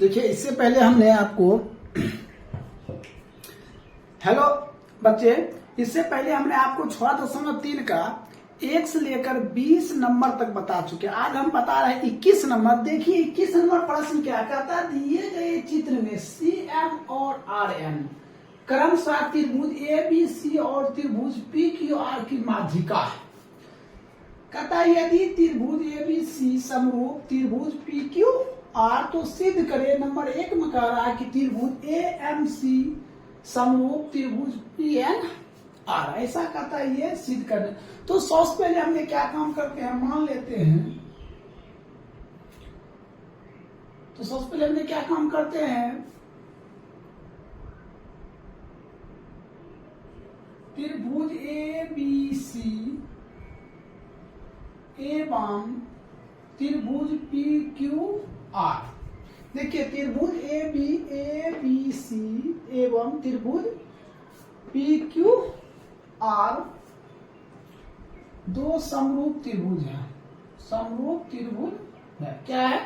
देखिए इससे पहले हमने आपको हेलो बच्चे, इससे पहले हमने आपको 6.3 का 1 से लेकर 20 नंबर तक बता चुके। आज हम बता रहे हैं 21 नंबर। देखिए 21 नंबर प्रश्न क्या कहता है, दिए गए चित्र में CM और RN क्रमशः त्रिभुज ABC और त्रिभुज PQR की माध्यिका है। कहता है यदि त्रिभुज ABC समरूप त्रिभुज PQR तो सिद्ध करे। नंबर 1 में कह रहा है कि त्रिभुज AMC समरूप त्रिभुज PNR, ऐसा कहता है ये सिद्ध करने। तो सबसे पहले हमने क्या काम करते हैं, मान लेते हैं। तो सबसे पहले हमने क्या काम करते हैं, त्रिभुज ABC एवं त्रिभुज PQR। देखिए त्रिभुज ABC एवं त्रिभुज PQR दो समरूप त्रिभुज है। समरूप त्रिभुज है, क्या है,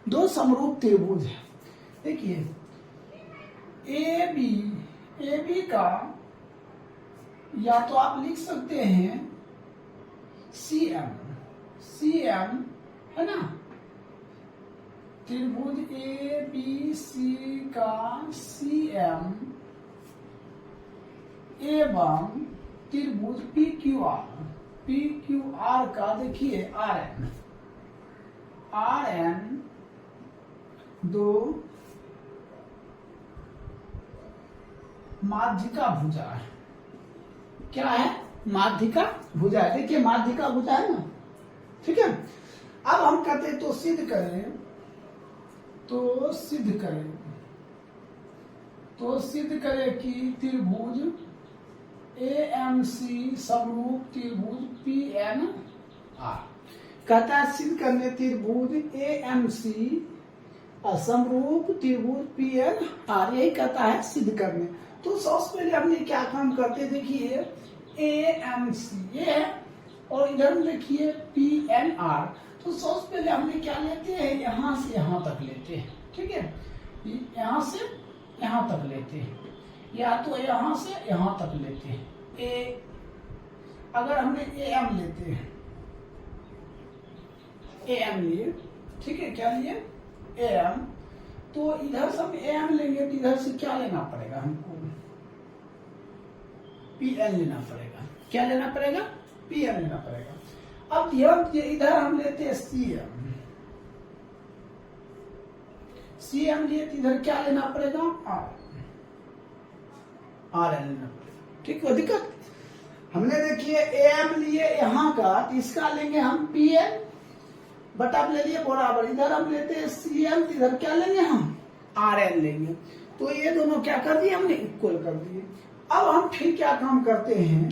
दो समरूप त्रिभुज है। देखिए AB का या तो आप लिख सकते हैं CM है ना, त्रिभुज ABC का CM एवं त्रिभुज PQR का देखिए RN दो माध्यिका भुजा है। क्या है, माध्यिका भुजा है। देखिए माध्यिका भुजा है ना, ठीक है। अब हम कहते हैं तो सिद्ध करें, तो सिद्ध करें कि त्रिभुज AMC समरूप त्रिभुज PNR। कहता है सिद्ध करने त्रिभुज AMC समरूप त्रिभुज PNR, यही कहता है सिद्ध करने। तो सबसे पहले हमने क्या काम करते, देखिए AMC ये है और इधर में देखिए PNR। तो सबसे पहले हमने क्या लेते हैं, यहां से यहां तक लेते हैं, ठीक है। यहां से यहां तक लेते हैं, या तो यहां से यहां तक लेते हैं। अगर हमने AM लेते हैं, AM लिए, ठीक है, क्या लिए AM, तो इधर से हम AM लेंगे तो इधर से क्या लेना पड़ेगा हमको, PN लेना पड़ेगा। क्या लेना पड़ेगा, PN लेना पड़ेगा। अब इधर हम लेते हैं CM लिए तो इधर क्या लेना पड़ेगा, RN लेना पड़ेगा, ठीक है। दिक्कत हमने देखिए AM लिए यहाँ का, तो इसका लेंगे हम PN बटा ले लिए बराबर। इधर हम लेते हैं CM, तो इधर क्या लेंगे हम RN लेंगे। तो ये दोनों क्या कर दिए हमने, इक्वल कर दिए। अब हम फिर क्या काम करते हैं,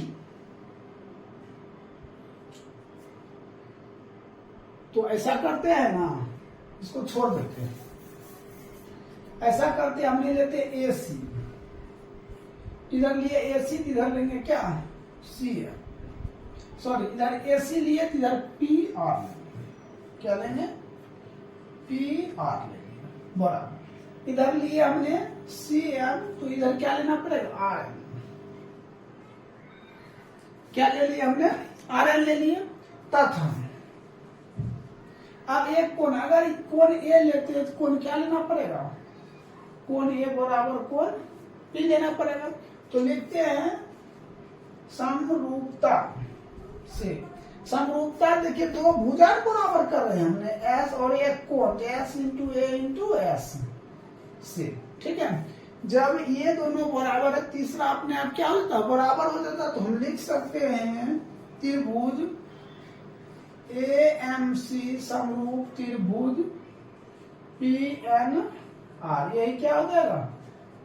तो ऐसा करते हैं ना, इसको छोड़ देते हैं। ऐसा करते हमने लेते AC, इधर लिए AC, इधर लेंगे क्या CM, सॉरी इधर AC लिए इधर PR लेंगे। क्या लेंगे, PR लेंगे बराबर। इधर लिए हमने CM, तो इधर क्या लेना पड़ेगा RN। क्या ले लिया हमने, RN ले लिए। तथा अब एक कोण, अगर कोण A लेते हैं तो कोण क्या लेना पड़ेगा, कोण A बराबर कोण B लेना पड़ेगा। तो लिखते हैं समरूपता से। समरूपता देखिए दो भुजा बराबर कर रहे हैं हमने, S और एक कोण, S into A into S से, ठीक है। जब ये दोनों बराबर है, तीसरा अपने आप क्या होता है, बराबर हो जाता है। तो हम लिख सकते हैं त्रिभुज AMC समरूप त्रिभुज PNR, यही क्या हो जाएगा,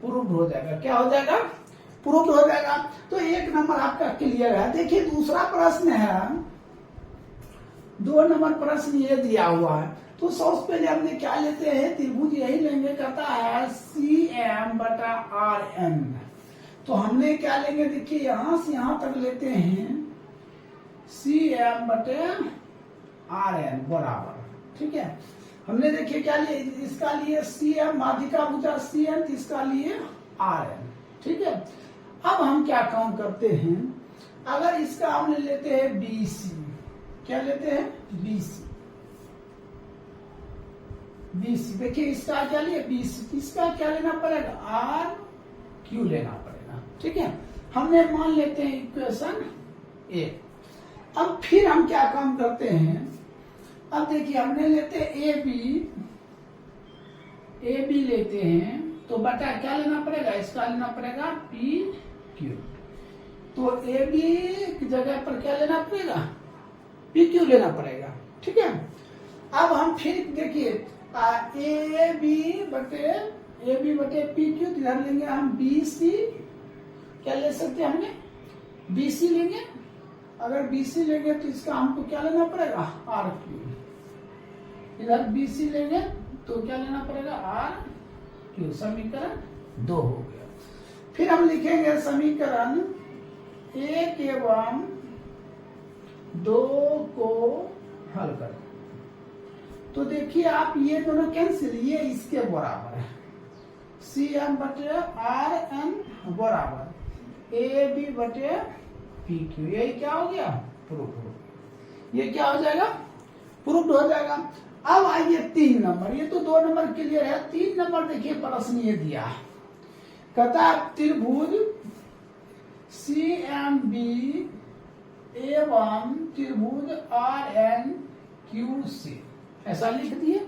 प्रूव्ड हो जाएगा। क्या हो जाएगा, प्रूव्ड हो जाएगा। तो एक नंबर आपका क्लियर है। देखिए दूसरा प्रश्न है, 2 नंबर प्रश्न ये दिया हुआ है। तो सबसे पहले हमने क्या लेते हैं, त्रिभुज यही लेंगे, कहता है CM बटा RN। तो हमने क्या लेंगे, देखिए यहां से यहां तक लेते हैं CM बटे RN बराबर, ठीक है। हमने देखिए क्या लिए, इसका लिए CM माध्यिका भुजा CM, इसका लिए RM। ठीक है, अब हम क्या काम करते हैं, अगर इसका हम लेते हैं BC, क्या लेते हैं BC, देखिए इसका क्या लिए BC, इसका क्या लेना पड़ेगा RQ लेना पड़ेगा। ठीक है, हमने मान लेते हैं इक्वेशन 1। अब फिर हम क्या काम करते हैं, अब देखिए हमने लेते हैं AB लेते हैं, तो बटा क्या लेना पड़ेगा, इसका लेना पड़ेगा PQ। तो AB की जगह पर क्या लेना पड़ेगा, PQ लेना पड़ेगा। ठीक है, अब हम फिर देखिए AB बटे PQ, इधर लेंगे हम BC, क्या ले सकते हैं हमने BC लेंगे, अगर BC लेंगे तो इसका हमको क्या लेना पड़ेगा RQ, इधर BC लेंगे तो क्या लेना पड़ेगा RQ। समीकरण 2 हो गया। फिर हम लिखेंगे समीकरण 1 एवं 2 को हल करें, तो देखिए आप ये दोनों कैंसिल, ये इसके बराबर है, CM बटे RN बराबर AB बटे PQ, यही क्या हो गया प्रूफ हो गया। ये क्या हो जाएगा प्रूफ हो जाएगा। अब आइए 3 नंबर, ये तो 2 नंबर क्लियर है। 3 नंबर देखिए प्रश्न ये दिया है, कहता है त्रिभुज CMB एवं त्रिभुज RNQC, ऐसा लिख दिए।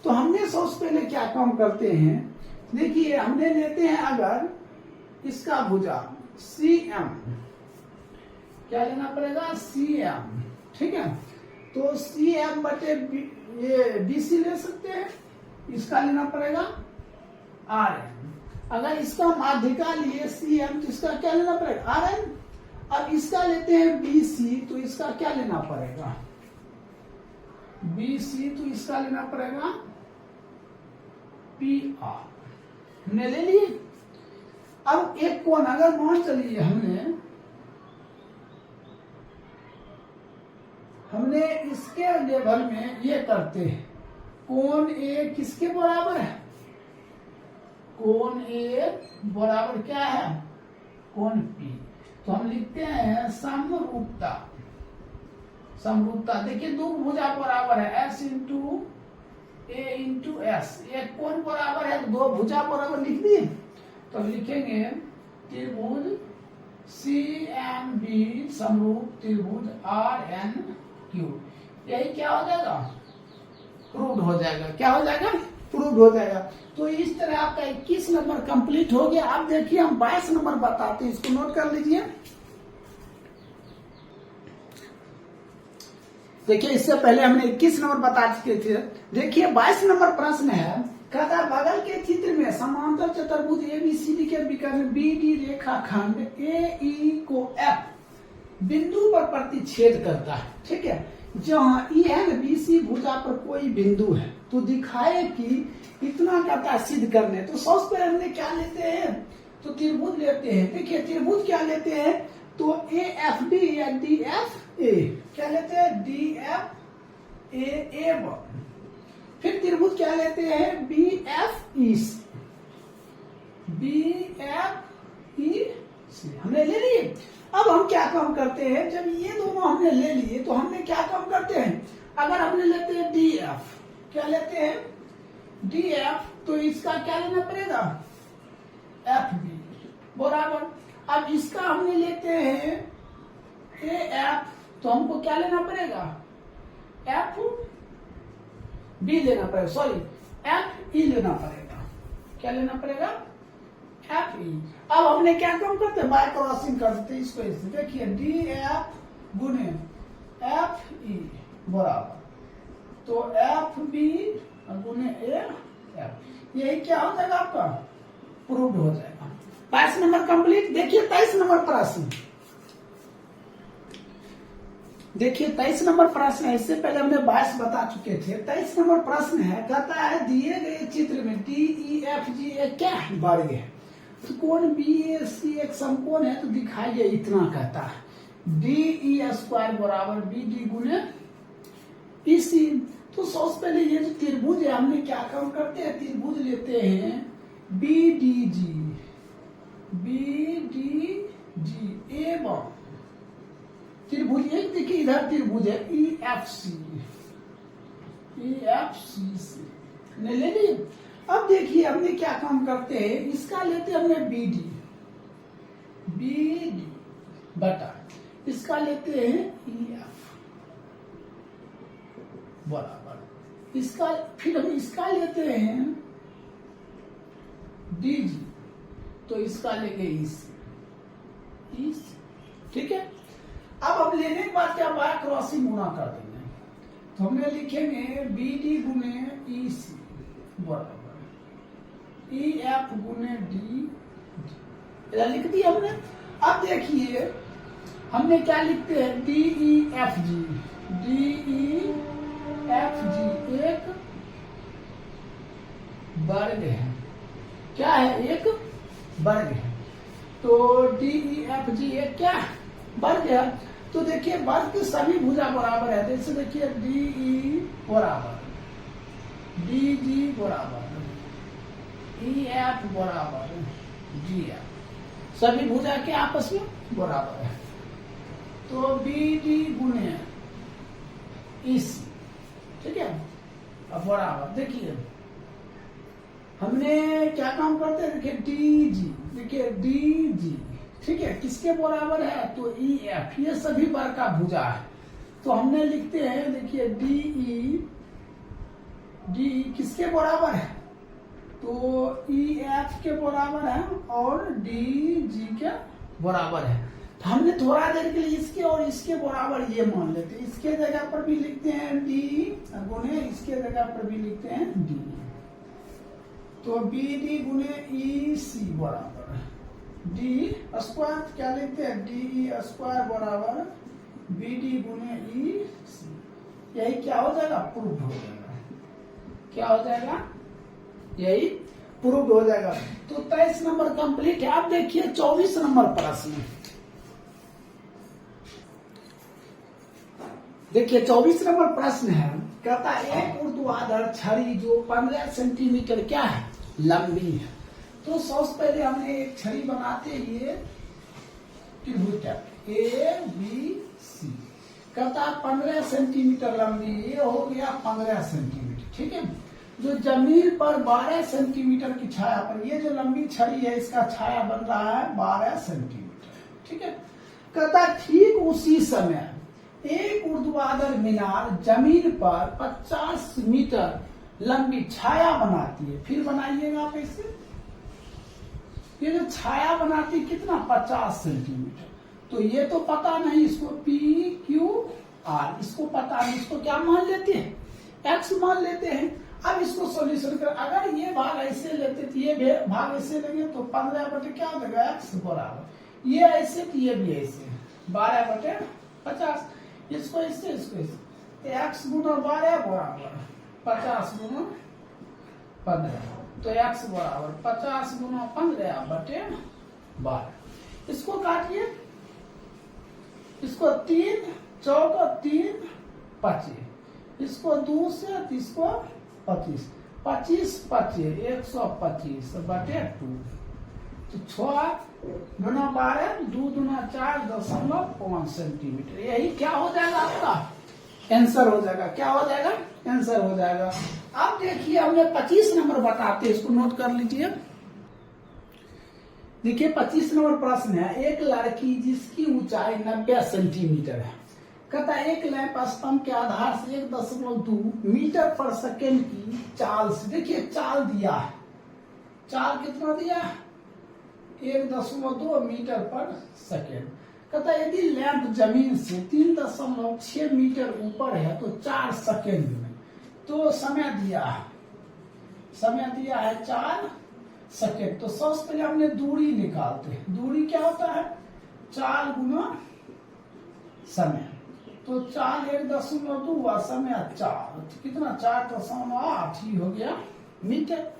तो हमने सबसे पहले क्या काम करते हैं, देखिए हमने लेते हैं अगर इसका भुजा CM, क्या लेना पड़ेगा CM। ठीक है, तो CM बटे ये BC ले सकते हैं, इसका लेना पड़ेगा RN। अगर इसका माध्यिका लिए CM तो इसका क्या लेना पड़ेगा RN। अब इसका लेते हैं BC, तो इसका क्या लेना पड़ेगा BC, तो इसका लेना पड़ेगा PR। हमने ले लिए। अब एक कोण अगर मान चलिए हमने इसके लेवल में ये करते हैं, कोण A किसके बराबर है, कोण A बराबर क्या है कोण P। तो हम लिखते हैं समरूपता। देखिए दो भुजा बराबर है S into A into S, एक कोण बराबर है तो दो भुजा बराबर लिख दिए। तो लिखेंगे त्रिभुज CMB समरूप त्रिभुज RNQ, यही क्या हो जाएगा प्रूव्ड हो जाएगा। क्या हो जाएगा प्रूव्ड हो जाएगा। तो इस तरह आपका 21 नंबर कंप्लीट हो गया। आप देखिए हम 22 नंबर बताते हैं, इसको नोट कर लीजिए। देखिए इससे पहले हमने 21 नंबर बता चुके थे। देखिए 22 नंबर प्रश्न है, कहता है बगल के चित्र में समांतर चतुर्भुज ABCD के विकर्ण BD रेखाखंड AE को F बिंदु पर प्रतिच्छेद करता है। ठीक है, जहां ENBC भुजा पर कोई बिंदु है तो दिखाए कि इतना कहता सिद्ध करने। तो सबसे पहले हमने क्या लेते हैं, तो त्रिभुज लेते हैं। देखिए त्रिभुज क्या लेते हैं, तो AFD या DFA, क्या लेते हैं DFA। फिर त्रिभुज क्या लेते हैं BFEC, हमने ले लिए। अब हम क्या काम करते हैं, जब ये दोनों हमने ले लिए तो हमने क्या काम करते हैं, अगर हमने लेते हैं DF, क्या लेते हैं DF, तो इसका क्या लेना पड़ेगा FB बराबर। अब इसका हमने लेते हैं AF, तो हमको क्या लेना पड़ेगा FB लेना पड़ेगा, सॉरी FE लेना पड़ेगा। क्या लेना पड़ेगा FE। अब हमने क्या काम करते हैं, बाय क्रॉसिंग करते हैं इसको। इससे देखिए DF गुने FE बराबर, तो FB गुने AF, यही क्या हो जाएगा आपका प्रूव्ड हो जाएगा। 22 नंबर कंप्लीट। देखिए 23 नंबर प्रश्न, देखिए 23 नंबर प्रश्न है। इससे पहले हमने 22 बता चुके थे। 23 नंबर प्रश्न है, कहता है दिए गए चित्र में DEFG एक क्या है वर्ग है, तो कोण BAC एक समकोण है, तो दिखाइए इतना। कहता है DE² बराबर BD गुने EC, तो सबसे पहले ये जो त्रिभुज है हमने क्या काम करते हैं, त्रिभुज लेते हैं BDG, BDG एवं त्रिभुज एक देखिए इधर त्रिभुज है EFC, EFC से ले लिए। अब देखिए हमने क्या काम करते हैं, इसका लेते हैं हमने BD, BD बटा इसका लेते हैं EF बराबर इसका, फिर हम इसका लेते हैं DG, तो इसका लेंगे EC, ठीक है। अब हम लेने के बाद क्या बाय क्रॉसिंग गुना कर देंगे, तो हमने लिखेंगे BD गुने EC बराबर EF गुने D, लिख दिया हमने। अब देखिए हमने क्या लिखते हैं DEFG, DEFG एक वर्ग है, क्या है, एक वर्ग है। तो DEFG एक क्या वर्ग है, तो देखिए वर्ग की सभी भुजा बराबर है, जैसे देखिए DE बराबर DG बराबर EF बराबर GF, सभी भुजा के आपस में बराबर है। तो BD गुने EC, ठीक है। अब बराबर देखिए हमने क्या काम करते हैं, देखिए DG, देखिए DG, ठीक है, किसके बराबर है, तो EF, ये सभी वर्ग का भुजा है। तो हमने लिखते हैं देखिए DE किसके बराबर है, तो EF के बराबर है और DG के बराबर है। तो हमने थोड़ा देर के लिए इसके और इसके बराबर ये मान लेते हैं, इसके जगह पर भी लिखते हैं D गुने इसके जगह पर भी लिखते हैं D, तो BD गुने EC बराबर D स्क्वायर, क्या लिखते हैं DE स्क्वायर बराबर BD गुने EC, यही क्या हो जाएगा, प्रूव हो जाएगा, क्या हो जाएगा, यही प्रूव हो जाएगा। तो 23 नंबर कंप्लीट है। आप देखिए 24 नंबर प्रश्न, देखिए 24 नंबर प्रश्न है, कहता है एक ऊर्ध्वाधर छड़ी जो 15 सेंटीमीटर क्या है, लंबी है। तो सबसे पहले हमने एक छड़ी बनाते ये त्रिभुज ABC, कहता है 15 सेंटीमीटर लंबी, ये हो गया 15 सेंटीमीटर, ठीक है। जो जमीन पर 12 सेंटीमीटर की छाया पर, ये जो लंबी छड़ी है इसका छाया बन रहा है 12 सेंटीमीटर, ठीक है। कहता ठीक उसी समय एक ऊर्ध्वाधर मीनार जमीन पर 50 मीटर लंबी छाया बनाती है। फिर बनाइएगा आप इसे, ये जो छाया बनाती कितना, 50 सेंटीमीटर। तो ये तो पता नहीं, इसको PQR इसको पता नहीं, इसको क्या मान लेते हैं, X मान लेते हैं। अब इसको सॉल्यूशन कर, अगर ये भाग ऐसे लेते तो ये भाग ऐसे लेंगे, तो 15 बटे क्या हो जाएगा, X बराबर, ये ऐसे तो ये भी ऐसे 12 बटे 50, इसको इससे इसको इससे, X गुना 12 बराबर 50 गुना 15, तो X बराबर 50 गुना 15 बटे 12। इसको काटिए, इसको 3 चौका 3 25, इसको 2 से इसको 25, 25 25 125 बटे 2, तो 6 गुना 12 2 गुना 4.5 सेंटीमीटर, यही क्या हो जाएगा, आपका आंसर हो जाएगा। क्या हो जाएगा, आंसर हो जाएगा। अब देखिए हमने 25 नंबर बताते, इसको नोट कर लीजिए। देखिए 25 नंबर प्रश्न है, एक लड़की जिसकी ऊंचाई 90 सेंटीमीटर है, कहता एक लैंप स्तंभ के आधार से 1.2 मीटर पर सेकेंड की चाल से, देखिए चाल दिया है, चाल कितना दिया है, 1.2 मीटर पर सेकेंड। कहता यदि लैंप जमीन से 3.6 मीटर ऊपर है तो 4 सेकेंड में, तो समय दिया है, समय दिया है 4 सेकेंड। तो सबसे पहले हमने दूरी निकालते हैं, दूरी क्या होता है, 4 गुना समय, तो 4 1.2 समय 4, कितना 4.8 ही हो गया मीटर।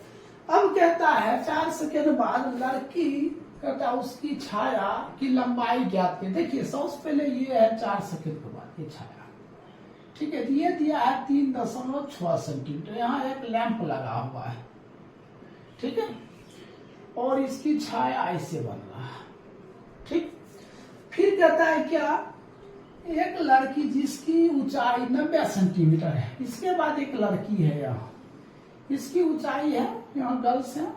अब कहता है 4 सेकेंड बाद लड़की, कहता उसकी छाया की लंबाई ज्ञात है। देखिए सबसे पहले ये है 4 सेकेंड के बाद ये छाया, ठीक है, ये दिया है 3.6 सेंटीमीटर। यहाँ एक लैंप लगा हुआ है, ठीक है, और इसकी छाया ऐसे बन रहा है, ठीक। फिर कहता है क्या, एक लड़की जिसकी ऊंचाई 90 सेंटीमीटर है, इसके बाद एक लड़की है यहाँ, इसकी ऊंचाई है, यहाँ गर्ल्स है,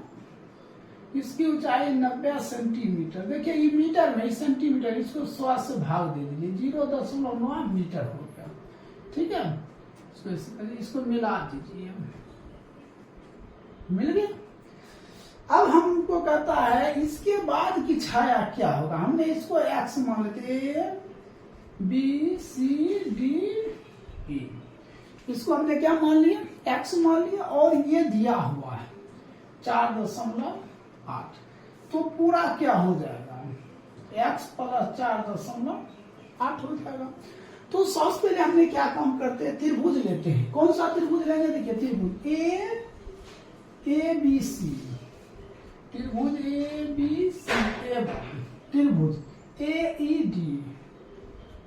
इसकी ऊंचाई 90 सेंटीमीटर। देखिए ये मीटर में, सेंटीमीटर, इसको 100 से भाग दे दीजिए, 0.9 मीटर हो गया, ठीक है। इसको मिला दीजिए, मिल गया। अब हमको कहता है इसके बाद की छाया क्या होगा। हमने इसको एक्स मान लेते, A B C D E, इसको हमने क्या मान लिया, एक्स मान लिया, और ये दिया हुआ है 4.8, तो पूरा क्या हो जाएगा, x प्लस 4.8 हो जाएगा। तो सबसे पहले हमने क्या काम करते हैं, त्रिभुज लेते हैं। कौन सा त्रिभुज लेंगे, देखिए त्रिभुज ए बी सी, त्रिभुज ए बी सी, त्रिभुज ए ई डी,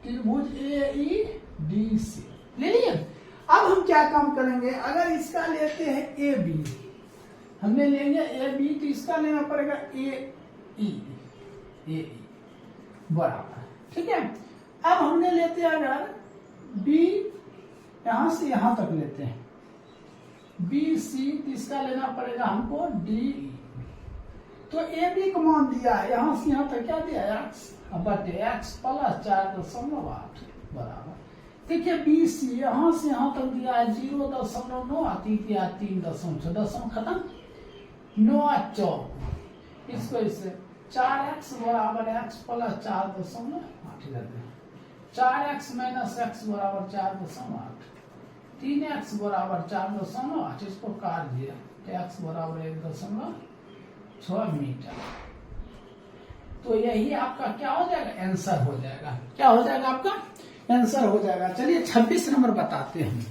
त्रिभुज ए ई डी सी ले लिए। अब हम क्या काम करेंगे, अगर इसका लेते हैं ए बी, हमने लेंगे ए बी, तो इसका लेना पड़ेगा ए ई बराबर, ठीक है। अब हमने लेते हैं अगर बी, यहां से यहां तक लेते हैं बी सी, तो इसका लेना पड़ेगा हमको डी ई। तो ए बी को मान दिया है, यहां से यहां तक क्या दिया, एक्स बटे एक्स प्लस 4.8 बराबर। देखिए बी सी यहां से यहां तक दिया है 0.9, दिया 3.6, दशम खत्म, 9 चौक, इसको इसे 4x बराबर x plus 4.8, 4x minus x बराबर 4.8, 3x बराबर 4.8, इसको काट दिया तो x बराबर 1.6 मीटर। तो यही आपका क्या हो जाएगा, आंसर हो जाएगा। क्या हो जाएगा आपका, आंसर हो जाएगा। चलिए 26 नंबर बताते हैं।